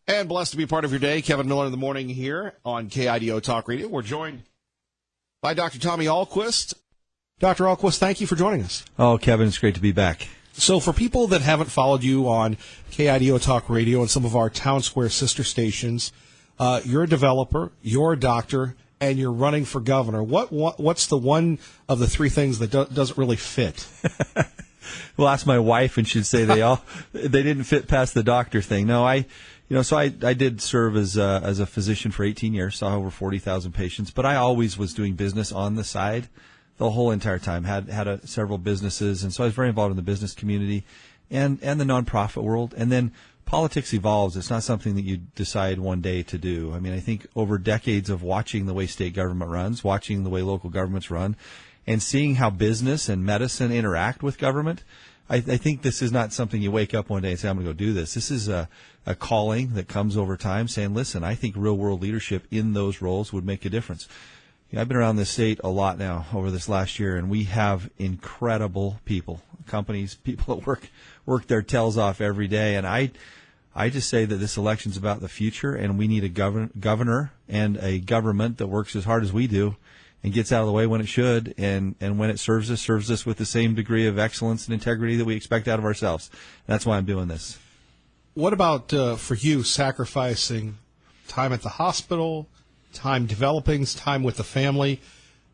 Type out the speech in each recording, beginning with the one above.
And blessed to be part of your day. Kevin Miller in the morning here on KIDO Talk Radio. We're joined by Dr. Tommy Ahlquist. Dr. Ahlquist, thank you for joining us. Oh, Kevin, it's great to be back. So for people that haven't followed you on KIDO Talk Radio and some of our Town Square sister stations, you're a developer, you're a doctor, and you're running for governor. What's the one of the three things that doesn't really fit? Well, ask my wife, and she'd say they didn't fit past the doctor thing. No, I did serve as a physician for 18 years, saw over 40,000 patients, but I always was doing business on the side the whole entire time. Had several businesses, and so I was very involved in the business community and the nonprofit world. And then politics evolves. It's not something that you decide one day to do. I mean, I think over decades of watching the way state government runs, watching the way local governments run, and seeing how business and medicine interact with government, I think this is not something you wake up one day and say, I'm going to go do this. This is a calling that comes over time saying, listen, I think real-world leadership in those roles would make a difference. I've been around this state a lot now over this last year, and we have incredible people, companies, people that work their tails off every day. And I just say that this election's about the future, and we need a governor and a government that works as hard as we do and gets out of the way when it should, and when it serves us with the same degree of excellence and integrity that we expect out of ourselves. And that's why I'm doing this. What about for you sacrificing time at the hospital, time developing, time with the family?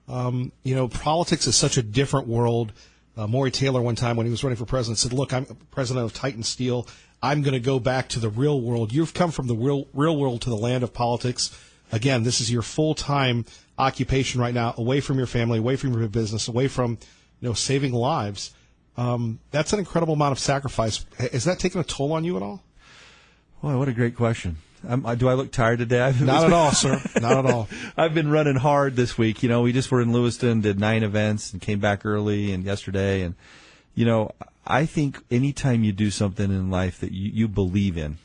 Politics is such a different world. Maury Taylor one time when he was running for president said, look, I'm president of Titan Steel. I'm going to go back to the real world. You've come from the real world to the land of politics. Again, this is your full-time occupation right now, away from your family, away from your business, away from saving lives. That's an incredible amount of sacrifice. Is that taking a toll on you at all? Boy, what a great question. Do I look tired today? Not at all, sir. Not at all. I've been running hard this week. We just were in Lewiston, did 9 events, and came back early and yesterday. And, I think anytime you do something in life that you believe in,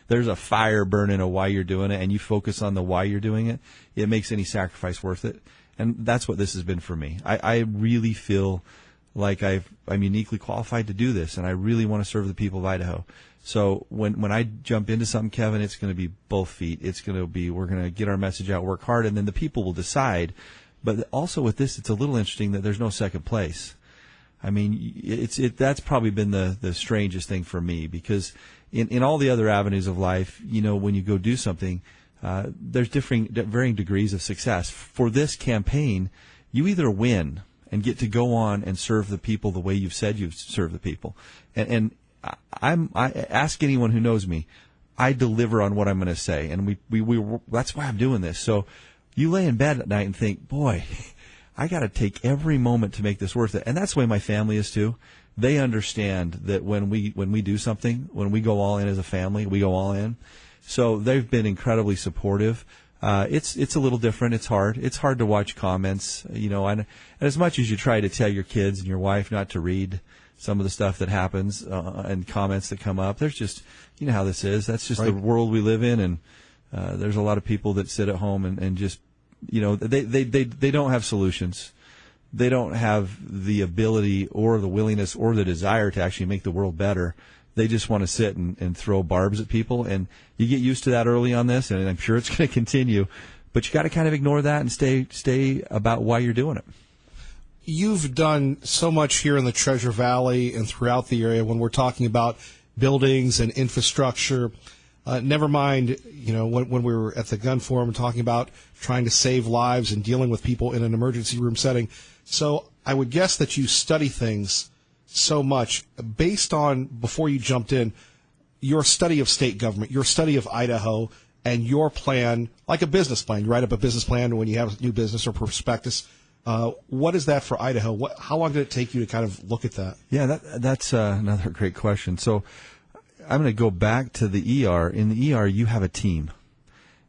there's a fire burning of why you're doing it, and you focus on the why you're doing it, it makes any sacrifice worth it. And that's what this has been for me. I really feel like I'm uniquely qualified to do this, and I really want to serve the people of Idaho. So when I jump into something, Kevin, it's going to be both feet. It's going to be, we're going to get our message out, work hard, and then the people will decide. But also with this, it's a little interesting that there's no second place. I mean, that's probably been the strangest thing for me, because in all the other avenues of life, when you go do something, there's varying degrees of success. For this campaign, you either win and get to go on and serve the people the way you've said you've served the people. And I ask anyone who knows me, I deliver on what I'm going to say. And that's why I'm doing this. So you lay in bed at night and think, boy, I got to take every moment to make this worth it. And that's the way my family is too. They understand that when we do something, when we go all in as a family, we go all in. So they've been incredibly supportive. It's a little different. It's hard. It's hard to watch comments, and as much as you try to tell your kids and your wife not to read some of the stuff that happens and comments that come up, there's just, how this is. That's just right. The world we live in, and there's a lot of people that sit at home and just, they don't have solutions. They don't have the ability or the willingness or the desire to actually make the world better. They just want to sit and throw barbs at people. And you get used to that early on this, and I'm sure it's going to continue. But you got to kind of ignore that and stay about why you're doing it. You've done so much here in the Treasure Valley and throughout the area when we're talking about buildings and infrastructure. Never mind, when we were at the gun forum talking about trying to save lives and dealing with people in an emergency room setting. So I would guess that you study things so much based on, before you jumped in, your study of state government, your study of Idaho, and your plan, like a business plan. You write up a business plan when you have a new business or prospectus. What is that for Idaho? How long did it take you to kind of look at that? Yeah, that's another great question. So I'm going to go back to the ER. In the ER, you have a team,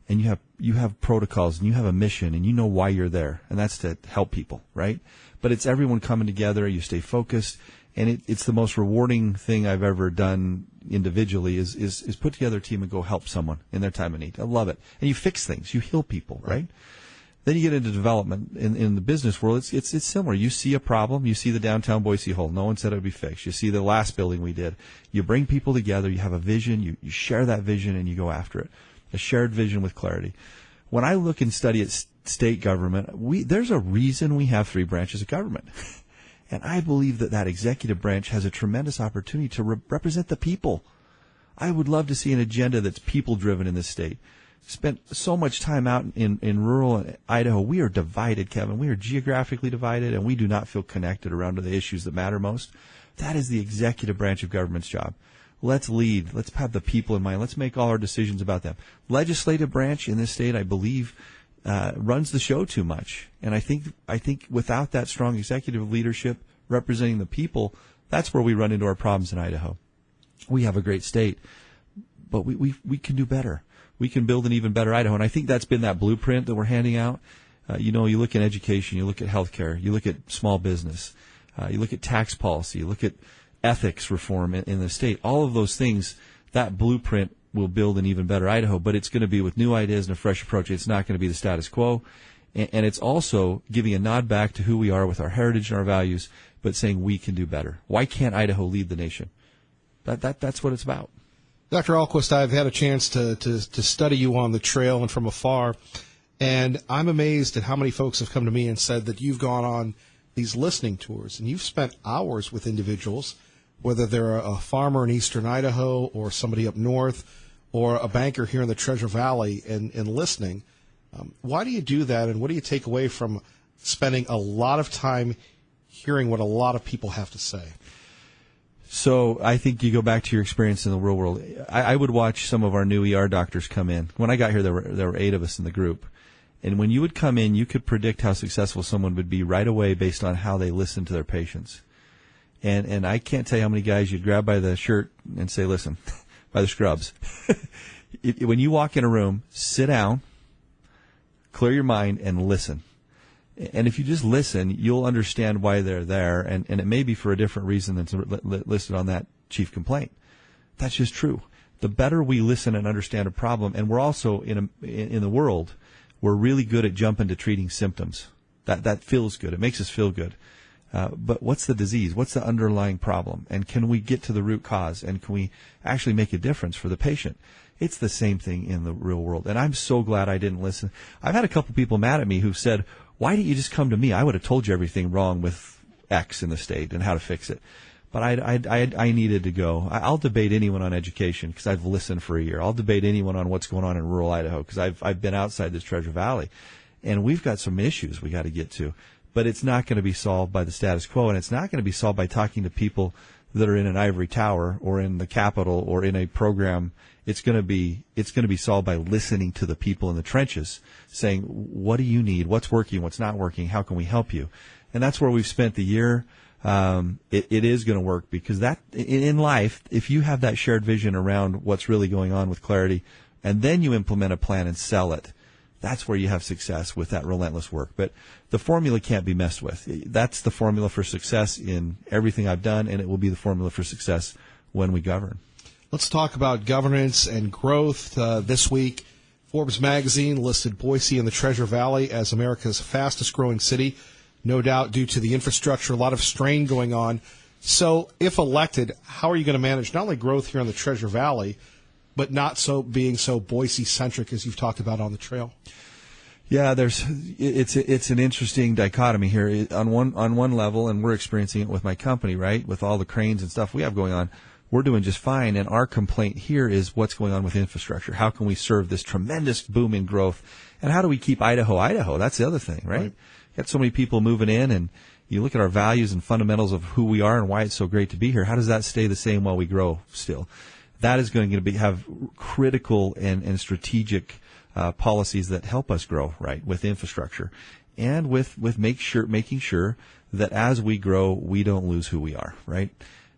and you have protocols, and you have a mission, and you know why you're there, and that's to help people, right? But it's everyone coming together. You stay focused, and it's the most rewarding thing I've ever done individually is put together a team and go help someone in their time of need. I love it. And you fix things. You heal people, right? Then you get into development in the business world. It's similar. You see a problem. You see the downtown Boise hole. No one said it would be fixed. You see the last building we did. You bring people together. You have a vision. You share that vision and you go after it. A shared vision with clarity. When I look and study at state government, there's a reason we have 3 branches of government. And I believe that executive branch has a tremendous opportunity to represent the people. I would love to see an agenda that's people-driven in this state. Spent so much time out in rural Idaho. We are divided, Kevin. We are geographically divided, and we do not feel connected around the issues that matter most. That is the executive branch of government's job. Let's lead. Let's have the people in mind. Let's make all our decisions about them. Legislative branch in this state, I believe, runs the show too much. And I think without that strong executive leadership representing the people, that's where we run into our problems in Idaho. We have a great state, but we can do better. We can build an even better Idaho. And I think that's been that blueprint that we're handing out. You look at education, you look at healthcare, you look at small business, you look at tax policy, you look at ethics reform in the state. All of those things, that blueprint will build an even better Idaho, but it's going to be with new ideas and a fresh approach. It's not going to be the status quo. And it's also giving a nod back to who we are with our heritage and our values, but saying we can do better. Why can't Idaho lead the nation? That's what it's about. Dr. Ahlquist, I've had a chance to study you on the trail and from afar, and I'm amazed at how many folks have come to me and said that you've gone on these listening tours, and you've spent hours with individuals, whether they're a farmer in eastern Idaho or somebody up north or a banker here in the Treasure Valley, and listening. Why do you do that, and what do you take away from spending a lot of time hearing what a lot of people have to say? So I think you go back to your experience in the real world. I would watch some of our new ER doctors come in. When I got here, there were 8 of us in the group. And when you would come in, you could predict how successful someone would be right away based on how they listened to their patients. And I can't tell you how many guys you'd grab by the shirt and say, listen, by the scrubs. When you walk in a room, sit down, clear your mind, and listen. And if you just listen, you'll understand why they're there, and it may be for a different reason than listed on that chief complaint. That's just true. The better we listen and understand a problem, and we're also in the world, we're really good at jumping to treating symptoms. That feels good. It makes us feel good. But what's the disease? What's the underlying problem? And can we get to the root cause? And can we actually make a difference for the patient? It's the same thing in the real world. And I'm so glad I didn't listen. I've had a couple people mad at me who've said, why didn't you just come to me? I would have told you everything wrong with X in the state and how to fix it. But I needed to go. I'll debate anyone on education because I've listened for a year. I'll debate anyone on what's going on in rural Idaho because I've been outside this Treasure Valley. And we've got some issues we got to get to. But it's not going to be solved by the status quo, and it's not going to be solved by talking to people that are in an ivory tower or in the Capitol or in a program. It's going to be solved by listening to the people in the trenches, saying, what do you need? What's working? What's not working? How can we help you? And that's where we've spent the year. It is going to work because that in life, if you have that shared vision around what's really going on with clarity, and then you implement a plan and sell it, that's where you have success with that relentless work. But the formula can't be messed with. That's the formula for success in everything I've done, and it will be the formula for success when we govern. Let's talk about governance and growth. This week, Forbes magazine listed Boise and the Treasure Valley as America's fastest growing city, no doubt due to the infrastructure, a lot of strain going on. So if elected, how are you going to manage not only growth here in the Treasure Valley, but not so being so Boise-centric as you've talked about on the trail? Yeah, it's an interesting dichotomy here. On one level, and we're experiencing it with my company, right? With all the cranes and stuff we have going on, we're doing just fine. And our complaint here is what's going on with infrastructure. How can we serve this tremendous boom in growth? And how do we keep Idaho? That's the other thing, right? Got so many people moving in, and you look at our values and fundamentals of who we are and why it's so great to be here. How does that stay the same while we grow still? That is going to have critical and strategic policies that help us grow, right, with infrastructure, and with making sure that as we grow, we don't lose who we are, right?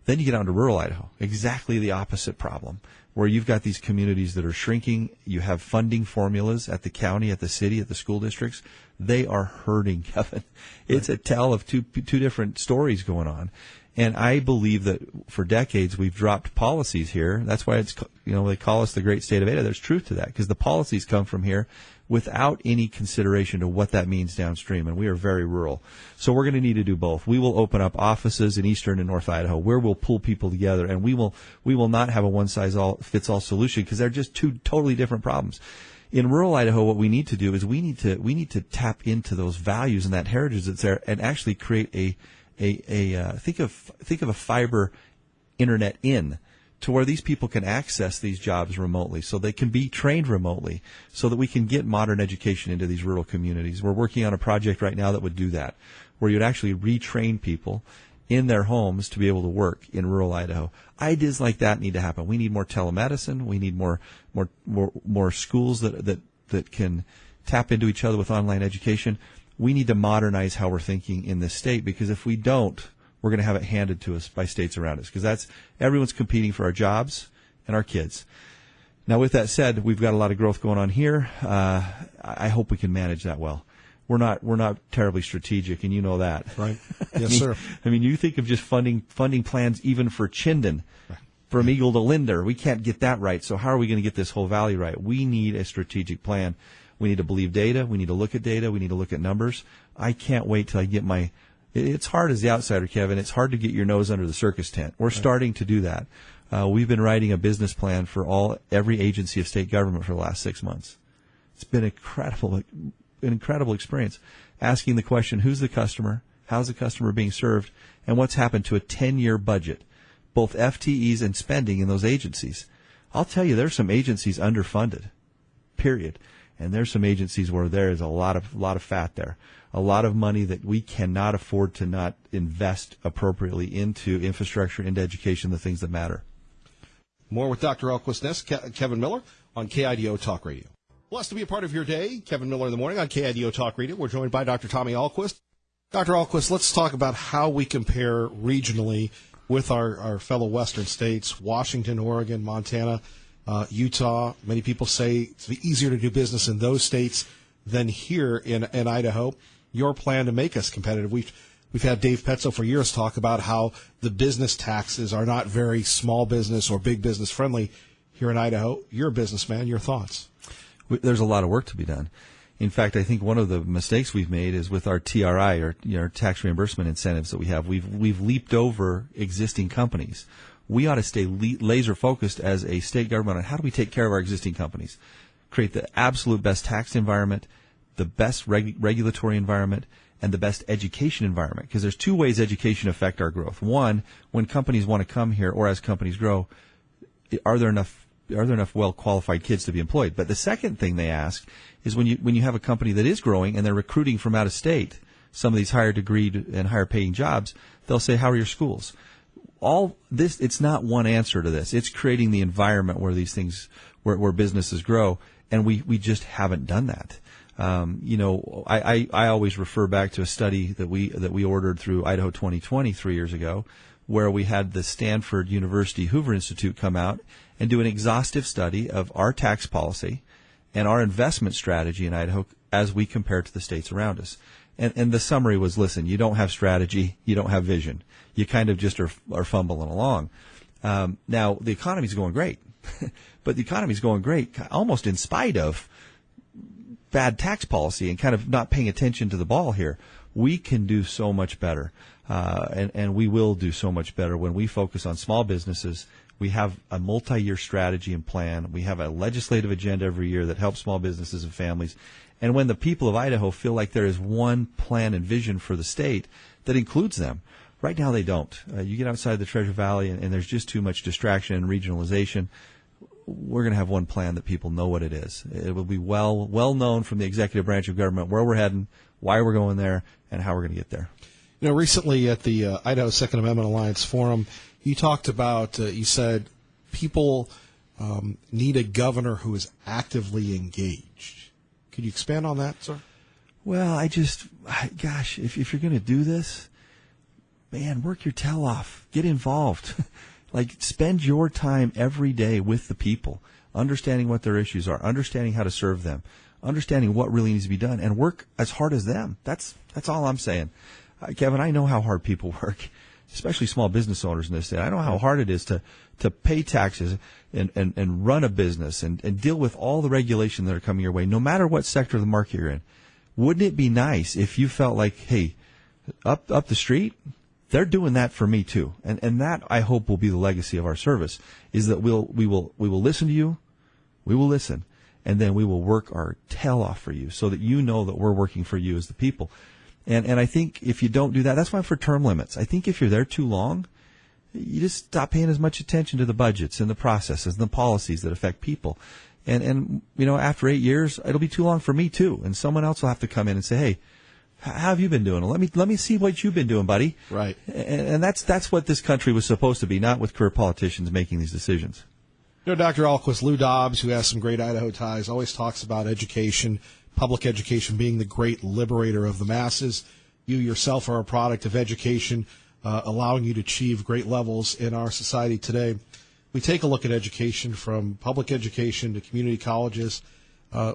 Then you get down to rural Idaho, exactly the opposite problem, where you've got these communities that are shrinking. You have funding formulas at the county, at the city, at the school districts. They are hurting, Kevin. It's a tale of two different stories going on. And I believe that for decades we've dropped policies here. That's why it's, they call us the great state of Idaho. There's truth to that, because the policies come from here without any consideration to what that means downstream. And we are very rural. So we're going to need to do both. We will open up offices in eastern and north Idaho where we'll pull people together, and we will not have a one-size-fits-all solution, because they're just two totally different problems. In rural Idaho, what we need to do is we need to tap into those values and that heritage that's there, and actually create think of a fiber internet to where these people can access these jobs remotely, so they can be trained remotely, so that we can get modern education into these rural communities. We're working on a project right now that would do that, where you'd actually retrain people in their homes to be able to work in rural Idaho. Ideas like that need to happen. We need more telemedicine. We need more schools that can tap into each other with online education. We need to modernize how we're thinking in this state, because if we don't, we're going to have it handed to us by states around us, because everyone's competing for our jobs and our kids. Now, with that said, we've got a lot of growth going on here. I hope we can manage that well. We're not terribly strategic, and you know that. Right. Yes, sir. I mean, you think of just funding plans even for Chinden, right, from Eagle to Linder. We can't get that right. So how are we going to get this whole valley right? We need a strategic plan. We need to believe data. We need to look at data. We need to look at numbers. I can't wait till I get it's hard as the outsider, Kevin. It's hard to get your nose under the circus tent. We're starting to do that. We've been writing a business plan for every agency of state government for the last 6 months. It's been an incredible experience. Asking the question, who's the customer? How's the customer being served? And what's happened to a 10-year budget, both FTEs and spending in those agencies? I'll tell you, there's some agencies underfunded, period. And there's some agencies where there is a lot of fat there, a lot of money that we cannot afford to not invest appropriately into infrastructure, into education, the things that matter. More with Dr. Alquist next. Kevin Miller on KIDO Talk Radio. Blessed to be a part of your day. Kevin Miller in the morning on KIDO Talk Radio. We're joined by Dr. Tommy Alquist. Dr. Alquist, let's talk about how we compare regionally with our fellow western states, Washington, Oregon, Montana, Utah. Many people say it's easier to do business in those states than here in Idaho. Your plan to make us competitive. We've had Dave Petzo for years talk about how the business taxes are not very small business or big business friendly here in Idaho. You're a businessman. Your thoughts? There's a lot of work to be done. In fact, I think one of the mistakes we've made is with our TRI, or tax reimbursement incentives that we have. We've leaped over existing companies. We ought to stay laser focused as a state government on how do we take care of our existing companies, create the absolute best tax environment, the best regulatory environment, and the best education environment. Because there's two ways education affect our growth. One, when companies want to come here, or as companies grow, are there enough well-qualified kids to be employed? But the second thing they ask is when you have a company that is growing and they're recruiting from out of state, some of these higher degreed and higher paying jobs, they'll say, how are your schools? All this, it's not one answer to this. It's creating the environment where these things, where businesses grow, and we just haven't done that. I always refer back to a study that we ordered through Idaho 2020 3 years ago, where we had the Stanford University Hoover Institute come out and do an exhaustive study of our tax policy and our investment strategy in Idaho as we compare to the states around us. And the summary was, listen, you don't have strategy, you don't have vision. You kind of just are fumbling along. Now, the economy's going great, but the economy's going great almost in spite of bad tax policy and kind of not paying attention to the ball here. We can do so much better, and we will do so much better when we focus on small businesses. We have a multi-year strategy and plan. We have a legislative agenda every year that helps small businesses and families. And when the people of Idaho feel like there is one plan and vision for the state that includes them, right now they don't. You get outside the Treasure Valley and there's just too much distraction and regionalization. We're going to have one plan that people know what it is. It will be well known from the executive branch of government where we're heading, why we're going there, and how we're going to get there. Recently at the Idaho Second Amendment Alliance Forum, you talked about, you said people need a governor who is actively engaged. Could you expand on that, sir? Well, gosh, if you're going to do this, man, work your tail off. Get involved. Spend your time every day with the people, understanding what their issues are, understanding how to serve them, understanding what really needs to be done, and work as hard as them. That's all I'm saying. Kevin, I know how hard people work. especially small business owners in this state. I know how hard it is to pay taxes and run a business and deal with all the regulation that are coming your way, no matter what sector of the market you're in. Wouldn't it be nice if you felt like, hey, up the street, they're doing that for me too? And that, I hope, will be the legacy of our service, is that we will listen to you, we will listen, and then we will work our tail off for you so that you know that we're working for you as the people. And I think if you don't do that, that's why I'm for term limits. I think if you're there too long, you just stop paying as much attention to the budgets and the processes and the policies that affect people. And after 8 years, it'll be too long for me too. And someone else will have to come in and say, hey, how have you been doing? Let me see what you've been doing, buddy. Right. And that's what this country was supposed to be, not with career politicians making these decisions. Dr. Ahlquist, Lou Dobbs, who has some great Idaho ties, always talks about education, public education being the great liberator of the masses. You yourself are a product of education, allowing you to achieve great levels in our society today. We take a look at education, from public education to community colleges.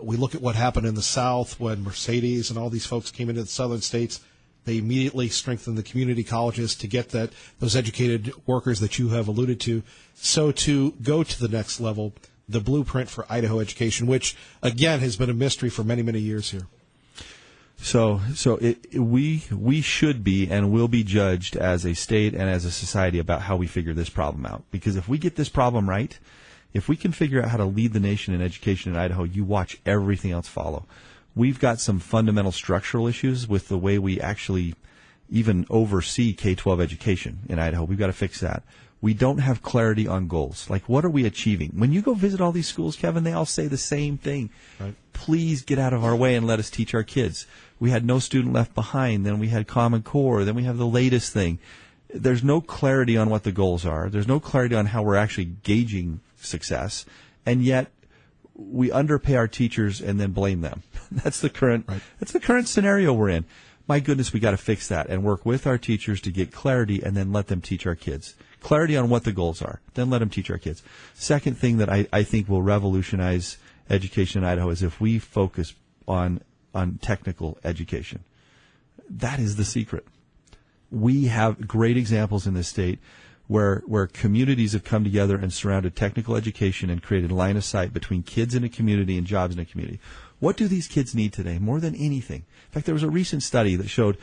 We look at what happened in the South when Mercedes and all these folks came into the southern states. They immediately strengthened the community colleges to get those educated workers that you have alluded to. So to go to the next level, the blueprint for Idaho education, which, again, has been a mystery for many, many years here. So we should be and will be judged as a state and as a society about how we figure this problem out. Because if we get this problem right, if we can figure out how to lead the nation in education in Idaho, you watch everything else follow. We've got some fundamental structural issues with the way we actually even oversee K-12 education in Idaho. We've got to fix that. We don't have clarity on goals. Like, what are we achieving? When you go visit all these schools, Kevin, they all say the same thing. Right. Please get out of our way and let us teach our kids. We had No Student Left Behind, then we had Common Core, then we have the latest thing. There's no clarity on what the goals are. There's no clarity on how we're actually gauging success, and yet we underpay our teachers and then blame them. That's the current scenario we're in. My goodness, we got to fix that and work with our teachers to get clarity and then let them teach our kids. Clarity on what the goals are, then let them teach our kids. Second thing that I think will revolutionize education in Idaho is if we focus on technical education. That is the secret. We have great examples in this state where communities have come together and surrounded technical education and created line of sight between kids in a community and jobs in a community. What do these kids need today more than anything? In fact, there was a recent study that showed,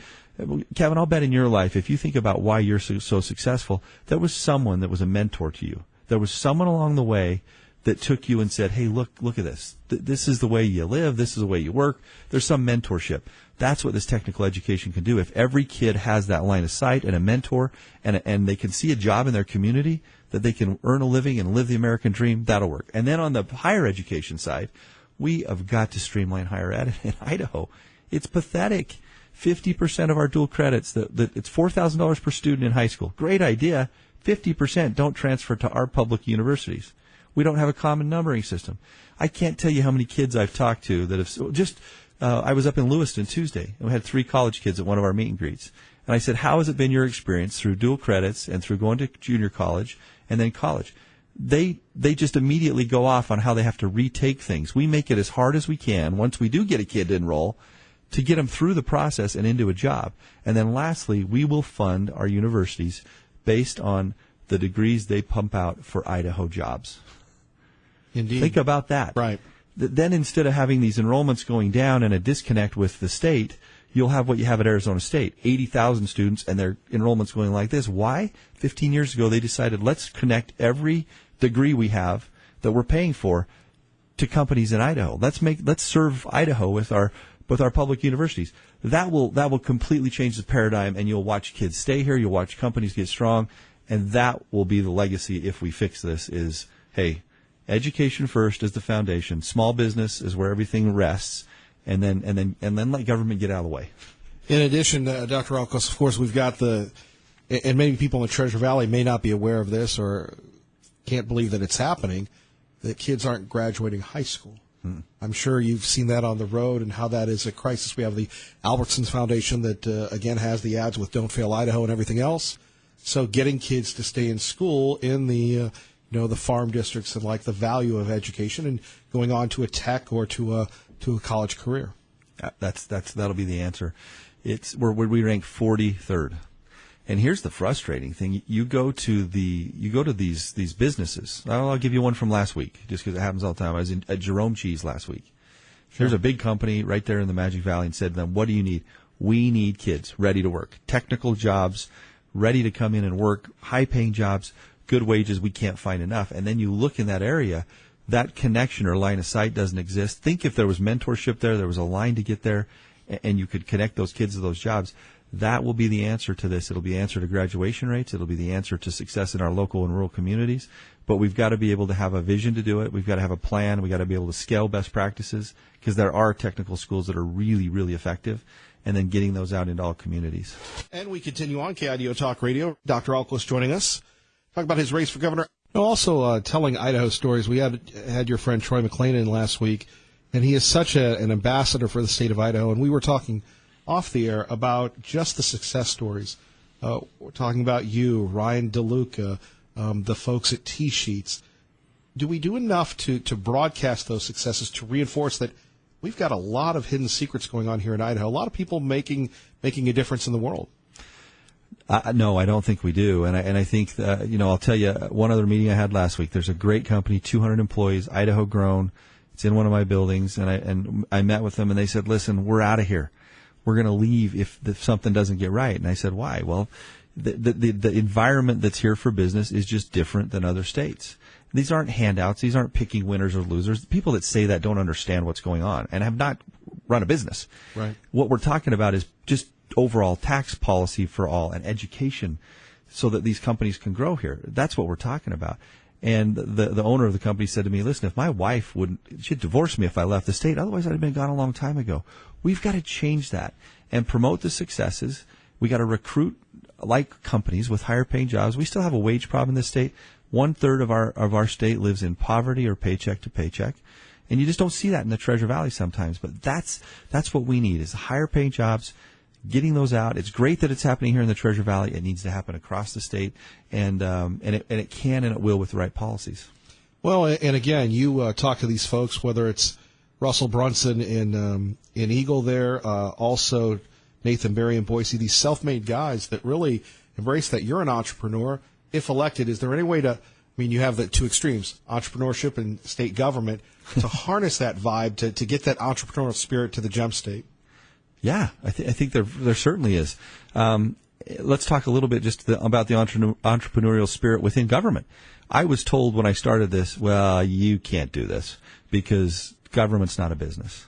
Kevin, I'll bet in your life, if you think about why you're so successful, there was someone that was a mentor to you. There was someone along the way that took you and said, hey, look at this. This is the way you live. This is the way you work. There's some mentorship. That's what this technical education can do. If every kid has that line of sight and a mentor and they can see a job in their community, that they can earn a living and live the American dream, that'll work. And then on the higher education side, we have got to streamline higher ed in Idaho. It's pathetic. 50% of our dual credits, it's $4,000 per student in high school. Great idea. 50% don't transfer to our public universities. We don't have a common numbering system. I can't tell you how many kids I've talked to that have just, I was up in Lewiston Tuesday, and we had 3 college kids at one of our meet and greets. And I said, how has it been your experience through dual credits and through going to junior college and then college? They just immediately go off on how they have to retake things. We make it as hard as we can, once we do get a kid to enroll, to get them through the process and into a job. And then lastly, we will fund our universities based on the degrees they pump out for Idaho jobs. Indeed. Think about that. Right. Then instead of having these enrollments going down and a disconnect with the state, you'll have what you have at Arizona State, 80,000 students, and their enrollment's going like this. Why? 15 years ago, they decided, let's connect every degree we have that we're paying for to companies in Idaho. Let's serve Idaho with our public universities. That will completely change the paradigm, and you'll watch kids stay here. You'll watch companies get strong, and that will be the legacy if we fix this. Is, hey, education first is the foundation. Small business is where everything rests, and then let government get out of the way. In addition, Dr. Ahlquist, of course, we've got and many people in the Treasure Valley may not be aware of this or can't believe that it's happening, that kids aren't graduating high school. I'm sure you've seen that on the road and how that is a crisis. We have the Albertsons Foundation that, again, has the ads with Don't Fail Idaho and everything else. So getting kids to stay in school in the the farm districts and like the value of education and going on to a tech or to a college career. That'll be the answer. We rank 43rd. And here's the frustrating thing: you go to these businesses. I'll give you one from last week, just because it happens all the time. I was at Jerome Cheese last week. There's a big company right there in the Magic Valley, and said to them, "What do you need? We need kids ready to work, technical jobs, ready to come in and work, high-paying jobs, good wages. We can't find enough." And then you look in that area, that connection or line of sight doesn't exist. Think if there was mentorship there was a line to get there, and you could connect those kids to those jobs. That will be the answer to this. It'll be the answer to graduation rates. It'll be the answer to success in our local and rural communities. But we've got to be able to have a vision to do it. We've got to have a plan. We've got to be able to scale best practices, because there are technical schools that are really, really effective, and then getting those out into all communities. And we continue on KIDO Talk Radio. Dr. Ahlquist joining us, talking about his race for governor. Also telling Idaho stories. We had your friend Troy McLean in last week, and he is such an ambassador for the state of Idaho. And we were talking off the air about just the success stories. We're talking about you, Ryan DeLuca, the folks at T-Sheets. Do we do enough to broadcast those successes, to reinforce that we've got a lot of hidden secrets going on here in Idaho, a lot of people making a difference in the world? No, I don't think we do. And I think, I'll tell you one other meeting I had last week. There's a great company, 200 employees, Idaho grown. It's in one of my buildings. And I met with them, and they said, "Listen, we're out of here. We're going to leave if something doesn't get right." And I said, "Why?" Well, the environment that's here for business is just different than other states. These aren't handouts. These aren't picking winners or losers. People that say that don't understand what's going on and have not run a business. Right. What we're talking about is just overall tax policy for all and education so that these companies can grow here. That's what we're talking about. And the owner of the company said to me, "Listen, if my wife she'd divorce me if I left the state. Otherwise, I'd have been gone a long time ago." We've got to change that and promote the successes. We got to recruit like companies with higher paying jobs. We still have a wage problem in this state. 1/3 of our state lives in poverty or paycheck to paycheck. And you just don't see that in the Treasure Valley sometimes. But that's what we need, is higher paying jobs, getting those out. It's great that it's happening here in the Treasure Valley. It needs to happen across the state, and it can and it will with the right policies. Well, and again, you talk to these folks, whether it's Russell Brunson in Eagle there, also Nathan Berry in Boise, these self-made guys that really embrace that you're an entrepreneur. If elected, is there any way to, you have the two extremes, entrepreneurship and state government, to harness that vibe, to get that entrepreneurial spirit to the Gem State? Yeah, I think there certainly is. Let's talk a little bit just about the entrepreneurial spirit within government. I was told when I started this, well, you can't do this because government's not a business.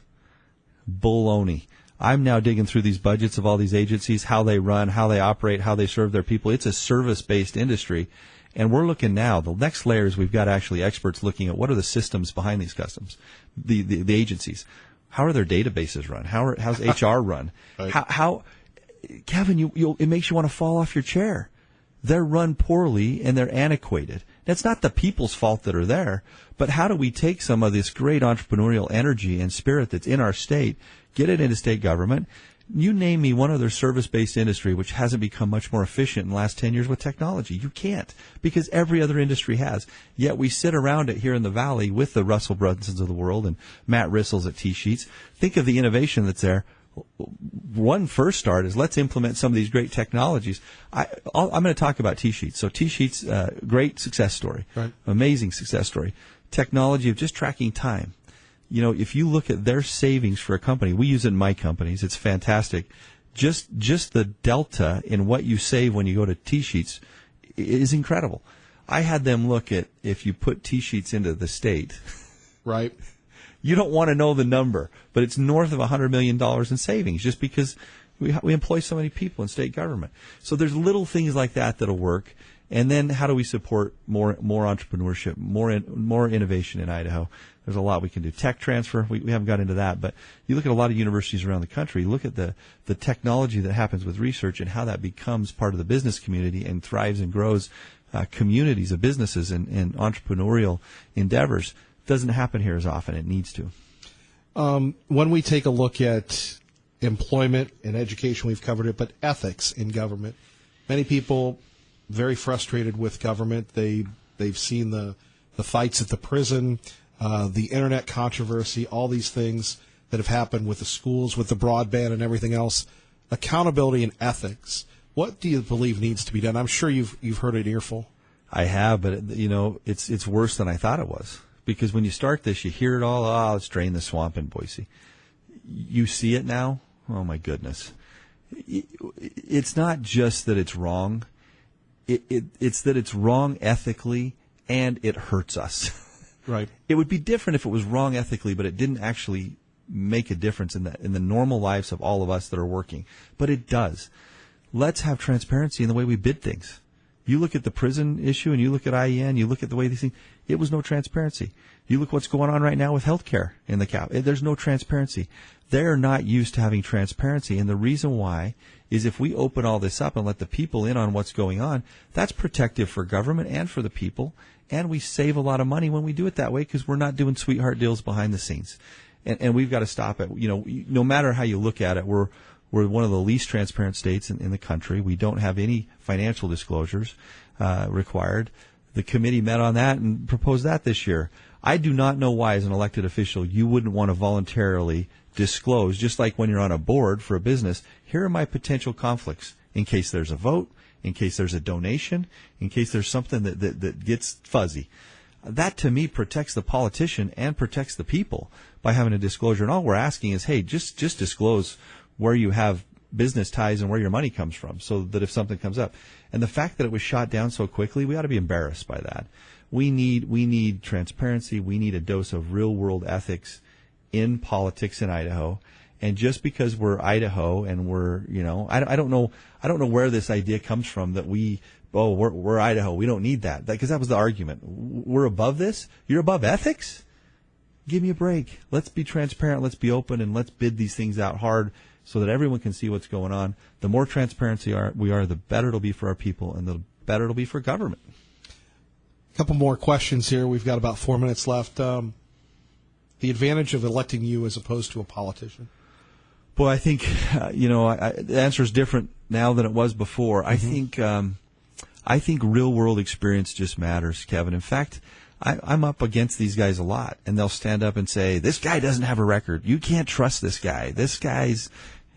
Baloney. I'm now digging through these budgets of all these agencies, how they run, how they operate, how they serve their people. It's a service-based industry. And we're looking now, the next layer is we've got actually experts looking at what are the systems behind these customs, the agencies. How are their databases run? How's HR run? Right. How Kevin, it makes you want to fall off your chair. They're run poorly and they're antiquated. That's not the people's fault that are there, but how do we take some of this great entrepreneurial energy and spirit that's in our state, get it into state government? You name me one other service-based industry which hasn't become much more efficient in the last 10 years with technology. You can't, because every other industry has. Yet we sit around it here in the Valley with the Russell Brunsons of the world and Matt Rissells at T-Sheets. Think of the innovation that's there. One first start is let's implement some of these great technologies. I'm going to talk about T-Sheets. So T-Sheets, great success story, right. Amazing success story. Technology of just tracking time. If you look at their savings for a company, we use it in my companies. It's fantastic. Just the delta in what you save when you go to T-Sheets is incredible. I had them look at if you put T-Sheets into the state. Right. You don't want to know the number, but it's north of $100 million in savings just because we employ so many people in state government. So there's little things like that that'll work. And then how do we support more entrepreneurship, more innovation in Idaho? There's a lot we can do. Tech transfer, we haven't got into that, but you look at a lot of universities around the country, look at the technology that happens with research and how that becomes part of the business community and thrives and grows communities of businesses and entrepreneurial endeavors. Doesn't happen here as often. It needs to. When we take a look at employment and education, we've covered it, but ethics in government. Many people very frustrated with government. They've seen the fights at the prison, the internet controversy, all these things that have happened with the schools, with the broadband and everything else. Accountability and ethics. What do you believe needs to be done? I'm sure you've heard an earful. I have, but it's worse than I thought it was. Because when you start this, you hear it all. Oh, let's drain the swamp in Boise. You see it now. Oh my goodness! It's not just that it's wrong. It's that it's wrong ethically, and it hurts us. Right. It would be different if it was wrong ethically, but it didn't actually make a difference in the normal lives of all of us that are working. But it does. Let's have transparency in the way we bid things. You look at the prison issue and you look at IEN, you look at the way these things, it was no transparency. You look what's going on right now with healthcare in the cap. There's no transparency. They're not used to having transparency. And the reason why is if we open all this up and let the people in on what's going on, that's protective for government and for the people. And we save a lot of money when we do it that way because we're not doing sweetheart deals behind the scenes. And we've got to stop it. No matter how you look at it, we're one of the least transparent states in the country. We don't have any financial disclosures required. The committee met on that and proposed that this year. I do not know why, as an elected official, you wouldn't want to voluntarily disclose, just like when you're on a board for a business, here are my potential conflicts in case there's a vote, in case there's a donation, in case there's something that gets fuzzy. That, to me, protects the politician and protects the people by having a disclosure. And all we're asking is, hey, just disclose where you have business ties and where your money comes from so that if something comes up. And the fact that it was shot down so quickly, we ought to be embarrassed by that. We need transparency. We need a dose of real-world ethics in politics in Idaho. And just because we're Idaho and we're, I don't know where this idea comes from that we're Idaho. We don't need that. Because that was the argument. We're above this? You're above ethics? Give me a break. Let's be transparent. Let's be open, and let's bid these things out hard so that everyone can see what's going on. The more transparency we are, the better it'll be for our people, and the better it'll be for government. A couple more questions here. We've got about 4 minutes left. The advantage of electing you as opposed to a politician? Boy, I think, the answer is different now than it was before. Mm-hmm. I think real-world experience just matters, Kevin. In fact, I'm up against these guys a lot, and they'll stand up and say, this guy doesn't have a record. You can't trust this guy. This guy's,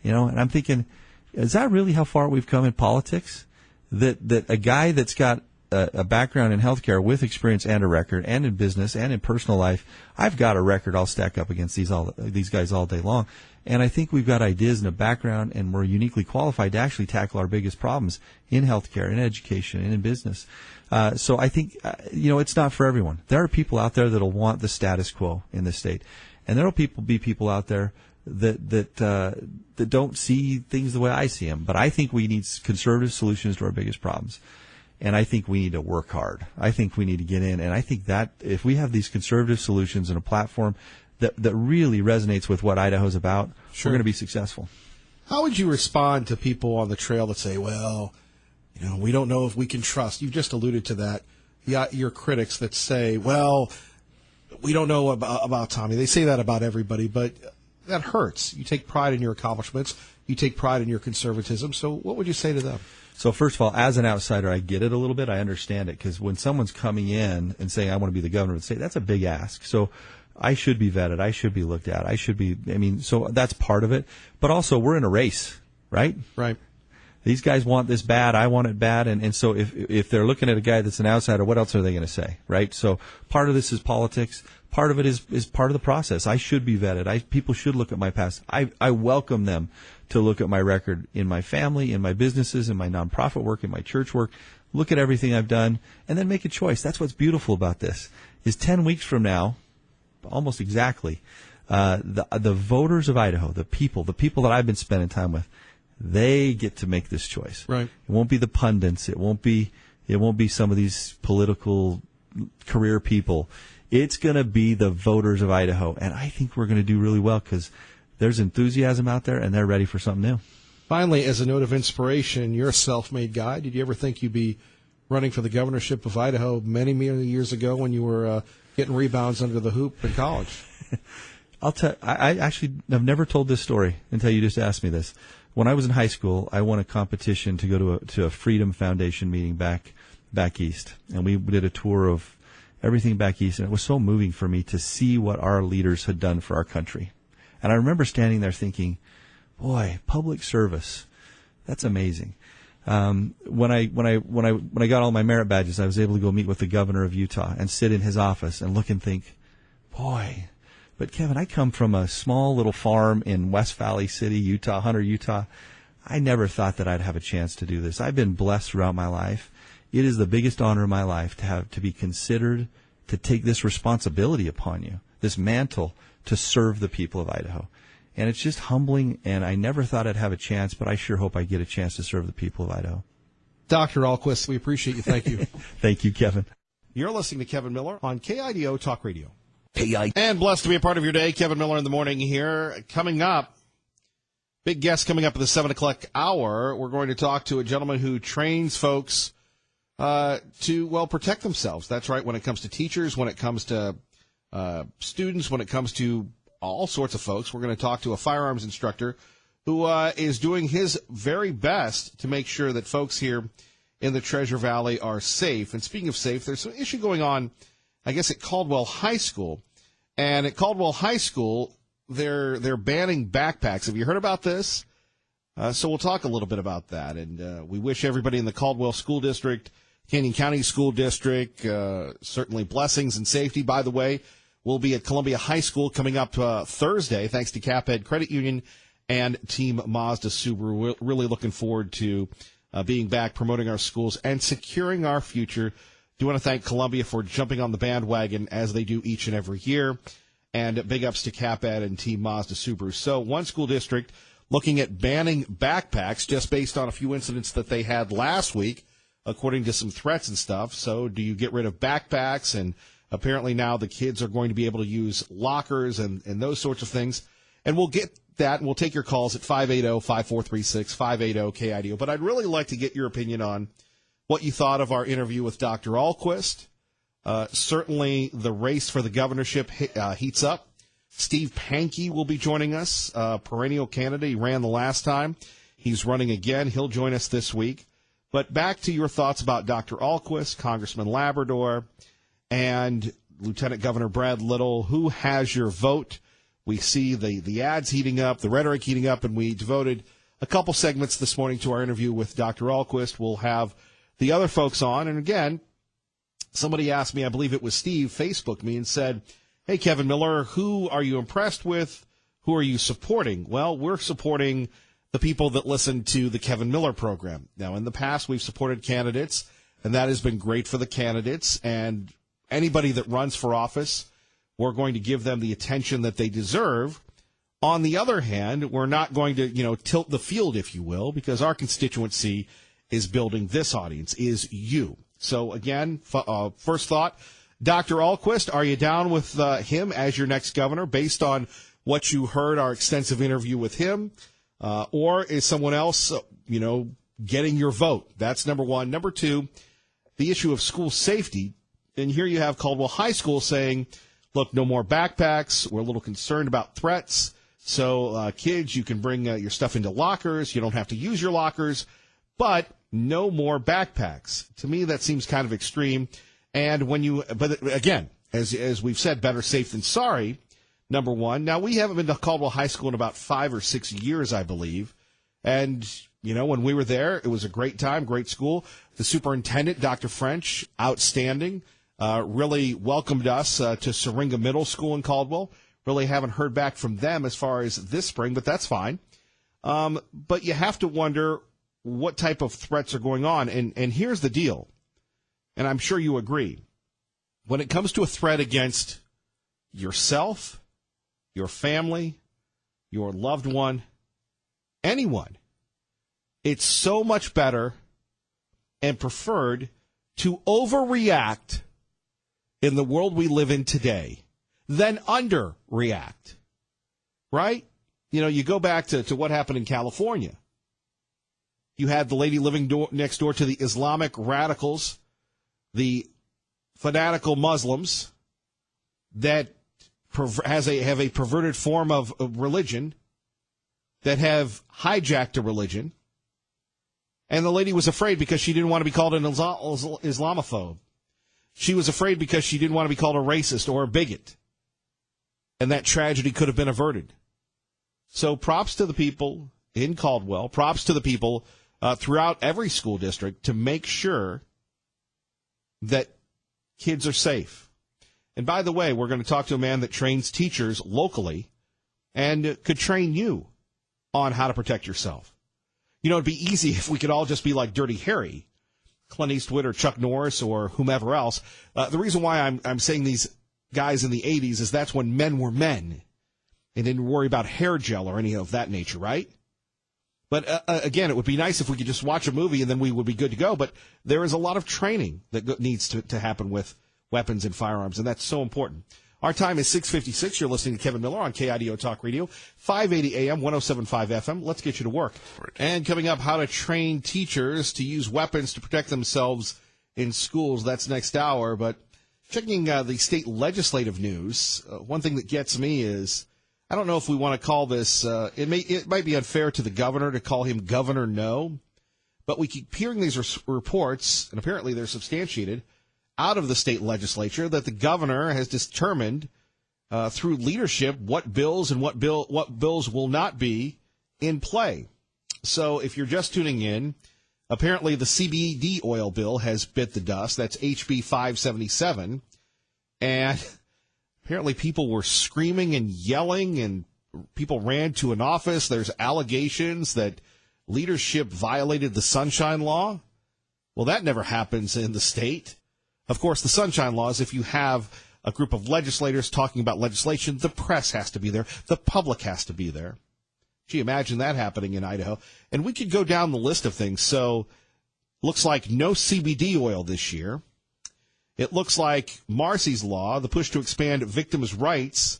and I'm thinking, is that really how far we've come in politics? That a guy that's got a background in healthcare with experience and a record, and in business and in personal life, I've got a record I'll stack up against these guys all day long. And I think we've got ideas and a background, and we're uniquely qualified to actually tackle our biggest problems in healthcare, in education, and in business. So I think, it's not for everyone. There are people out there that'll want the status quo in this state. And there will be people out there that don't see things the way I see them. But I think we need conservative solutions to our biggest problems. And I think we need to work hard. I think we need to get in. And I think that if we have these conservative solutions and a platform that really resonates with what Idaho's about, sure, we're going to be successful. How would you respond to people on the trail that say, well, we don't know if we can trust? You just alluded to that. Your critics that say, well, we don't know about Tommy. They say that about everybody, but that hurts. You take pride in your accomplishments. You take pride in your conservatism. So what would you say to them? So first of all, as an outsider, I get it a little bit. I understand it because when someone's coming in and saying, I want to be the governor of the state, that's a big ask. So I should be vetted. I should be looked at. So that's part of it. But also, we're in a race, right? Right. These guys want this bad. I want it bad. And so if they're looking at a guy that's an outsider, what else are they going to say, right? So part of this is politics. Part of it is part of the process. I should be vetted. People should look at my past. I welcome them to look at my record in my family, in my businesses, in my nonprofit work, in my church work. Look at everything I've done and then make a choice. That's what's beautiful about this is 10 weeks from now, almost exactly, the voters of Idaho, the people that I've been spending time with, they get to make this choice. Right. It won't be the pundits. It won't be some of these political career people. It's going to be the voters of Idaho, and I think we're going to do really well because there's enthusiasm out there, and they're ready for something new. Finally, as a note of inspiration, you're a self-made guy. Did you ever think you'd be running for the governorship of Idaho many, many years ago when you were getting rebounds under the hoop in college? I actually have never told this story until you just asked me this. When I was in high school, I won a competition to go to a Freedom Foundation meeting back east, and we did a tour of everything back east, and it was so moving for me to see what our leaders had done for our country. And I remember standing there thinking, boy, public service, that's amazing. When I got all my merit badges, I was able to go meet with the governor of Utah and sit in his office and look and think, boy. But Kevin, I come from a small little farm in West Valley City, Utah, Hunter, Utah. I never thought that I'd have a chance to do this. I've been blessed throughout my life. It is the biggest honor of my life to be considered to take this responsibility upon you, this mantle to serve the people of Idaho. And it's just humbling, and I never thought I'd have a chance, but I sure hope I get a chance to serve the people of Idaho. Dr. Ahlquist, we appreciate you. Thank you. Thank you, Kevin. You're listening to Kevin Miller on KIDO Talk Radio. And blessed to be a part of your day. Kevin Miller in the morning here. Coming up, big guest coming up at the 7 o'clock hour. We're going to talk to a gentleman who trains folks to protect themselves. That's right, when it comes to teachers, when it comes to students, when it comes to all sorts of folks. We're going to talk to a firearms instructor who is doing his very best to make sure that folks here in the Treasure Valley are safe. And speaking of safe, there's an issue going on, I guess, at Caldwell High School. And at Caldwell High School, they're banning backpacks. Have you heard about this? So we'll talk a little bit about that. And we wish everybody in the Caldwell School District, Canyon County School District, certainly blessings and safety. By the way, we'll be at Columbia High School coming up Thursday, thanks to Cap-Ed Credit Union and Team Mazda Subaru. We're really looking forward to being back, promoting our schools, and securing our future. Do want to thank Columbia for jumping on the bandwagon as they do each and every year. And big ups to Cap-Ed and Team Mazda Subaru. So one school district looking at banning backpacks just based on a few incidents that they had last week, according to some threats and stuff. So do you get rid of backpacks? And apparently now the kids are going to be able to use lockers and those sorts of things. And we'll get that, and we'll take your calls at 580-5436, 580-KIDO. But I'd really like to get your opinion on what you thought of our interview with Dr. Ahlquist. Certainly the race for the governorship heats up. Steve Pankey will be joining us, perennial candidate. He ran the last time. He's running again. He'll join us this week. But back to your thoughts about Dr. Ahlquist, Congressman Labrador, and Lieutenant Governor Brad Little. Who has your vote? We see the ads heating up, the rhetoric heating up, and we devoted a couple segments this morning to our interview with Dr. Ahlquist. We'll have the other folks on. And again, somebody asked me, I believe it was Steve, Facebooked me and said, hey, Kevin Miller, who are you impressed with? Who are you supporting? Well, we're supporting the people that listen to the Kevin Miller program. Now, in the past, we've supported candidates, and that has been great for the candidates. And anybody that runs for office, we're going to give them the attention that they deserve. On the other hand, we're not going to, tilt the field, if you will, because our constituency is building this audience, is you. So, again, first thought, Dr. Ahlquist, are you down with him as your next governor based on what you heard, our extensive interview with him? Or is someone else, getting your vote? That's number one. Number two, the issue of school safety. And here you have Caldwell High School saying, look, no more backpacks. We're a little concerned about threats. So, kids, you can bring your stuff into lockers. You don't have to use your lockers. But no more backpacks. To me, that seems kind of extreme. And but again, as we've said, better safe than sorry, number one. Now, we haven't been to Caldwell High School in about 5 or 6 years, I believe. And, when we were there, it was a great time, great school. The superintendent, Dr. French, outstanding, really welcomed us to Syringa Middle School in Caldwell. Really haven't heard back from them as far as this spring, but that's fine. But you have to wonder what type of threats are going on. And here's the deal, and I'm sure you agree. When it comes to a threat against yourself, your family, your loved one, anyone, it's so much better and preferred to overreact in the world we live in today than underreact, right? You go back to what happened in California. You had the lady living next door to the Islamic radicals, the fanatical Muslims that have a perverted form of religion, that have hijacked a religion. And the lady was afraid because she didn't want to be called an Islamophobe. She was afraid because she didn't want to be called a racist or a bigot. And that tragedy could have been averted. So props to the people in Caldwell. Props to the people throughout every school district to make sure that kids are safe. And by the way, we're going to talk to a man that trains teachers locally and could train you on how to protect yourself. You know, it'd be easy if we could all just be like Dirty Harry, Clint Eastwood or Chuck Norris or whomever else. The reason why I'm saying these guys in the 80s is that's when men were men and didn't worry about hair gel or any of that nature, right? But again, it would be nice if we could just watch a movie and then we would be good to go. But there is a lot of training that needs to happen with weapons and firearms, and that's so important. Our time is 6:56. You're listening to Kevin Miller on KIDO Talk Radio, 580 AM, 107.5 FM. Let's get you to work. And coming up, how to train teachers to use weapons to protect themselves in schools. That's next hour. But checking the state legislative news, one thing that gets me is, I don't know if we want to call this, it might be unfair to the governor to call him Governor No, but we keep hearing these reports, and apparently they're substantiated, out of the state legislature that the governor has determined through leadership what bills and what bills will not be in play. So if you're just tuning in, apparently the CBD oil bill has bit the dust. That's HB 577. And apparently people were screaming and yelling, and people ran to an office. There's allegations that leadership violated the Sunshine Law. Well, that never happens in the state. Of course, the Sunshine Law is if you have a group of legislators talking about legislation, the press has to be there. The public has to be there. Gee, imagine that happening in Idaho. And we could go down the list of things. So, looks like no CBD oil this year. It looks like Marcy's Law, the push to expand victims' rights,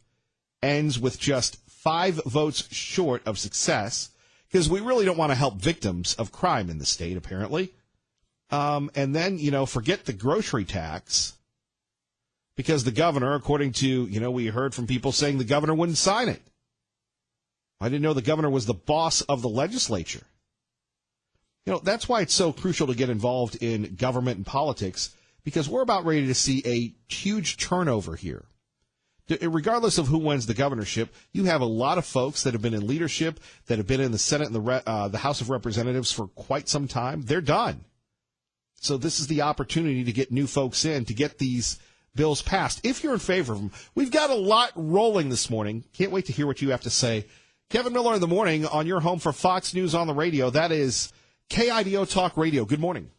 ends with just 5 votes short of success, because we really don't want to help victims of crime in the state, apparently. And then, forget the grocery tax, because the governor, according to, we heard from people saying the governor wouldn't sign it. I didn't know the governor was the boss of the legislature. That's why it's so crucial to get involved in government and politics, because we're about ready to see a huge turnover here. Regardless of who wins the governorship, you have a lot of folks that have been in leadership, that have been in the Senate and the House of Representatives for quite some time. They're done. So this is the opportunity to get new folks in, to get these bills passed. If you're in favor of them, we've got a lot rolling this morning. Can't wait to hear what you have to say. Kevin Miller in the morning on your home for Fox News on the radio. That is KIDO Talk Radio. Good morning.